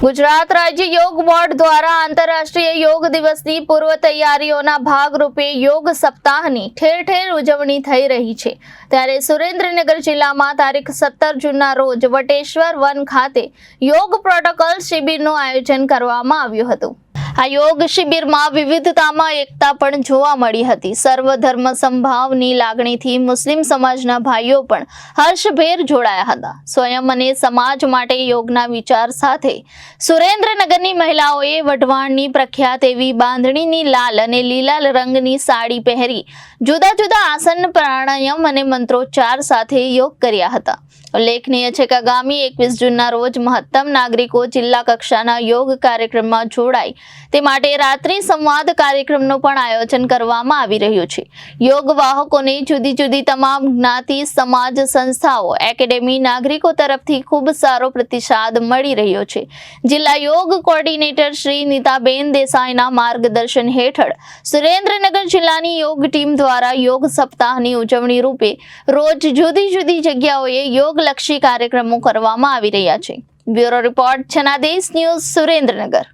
ગુજરાત રાજ્ય યોગ બોર્ડ દ્વારા આંતરરાષ્ટ્રીય યોગ દિવસની પૂર્વ તૈયારીઓના ભાગરૂપે યોગ સપ્તાહની ઠેર ઠેર ઉજવણી થઈ રહી છે। ત્યારે સુરેન્દ્રનગર જિલ્લામાં તારીખ 17 જૂનના રોજ વટેશ્વર વન ખાતે યોગ પ્રોટોકોલ શિબિરનું આયોજન કરવામાં આવ્યું હતું। આ યોગ શિબિરમાં વિવિધતામાં એકતા પણ જોવા મળી હતી। સર્વધર્મ સંભાવની લાગણીથી મુસ્લિમ સમાજના ભાઈઓ પણ હર્ષભેર જોડાયા હતા। સ્વયં અને સમાજ માટે યોગના વિચાર સાથે સુરેન્દ્રનગરની મહિલાઓએ વઢવાણની પ્રખ્યાત એવી બાંધણીની લાલ અને લીલા રંગની સાડી પહેરી જુદા જુદા આસન, પ્રાણાયામ અને મંત્રોચ્ચાર સાથે યોગ કર્યા હતા। ઉલ્લેખનીય છે કે આગામી 21 જૂનના રોજ મહત્તમ નાગરિકો જિલ્લા કક્ષાના યોગ કાર્યક્રમમાં જોડાય તે માટે રાત્રિ સંવાદ કાર્યક્રમનું પણ આયોજન કરવામાં આવી રહ્યું છે। યોગ વાહકોને જુદી જુદી તમામ જ્ઞાતિ, સમાજ, સંસ્થાઓ, એકેડેમી, નાગરિકો તરફથી ખૂબ સારો પ્રતિસાદ મળી રહ્યો છે। જિલ્લા યોગ કોર્ડિનેટર શ્રી નીતાબેન દેસાઈના માર્ગદર્શન હેઠળ સુરેન્દ્રનગર જિલ્લાની યોગ ટીમ દ્વારા યોગ સપ્તાહની ઉજવણી રૂપે રોજ જુદી જુદી જગ્યાઓએ યોગલક્ષી કાર્યક્રમો કરવામાં આવી રહ્યા છે। Bureau report, Janadesh news, Surendranagar.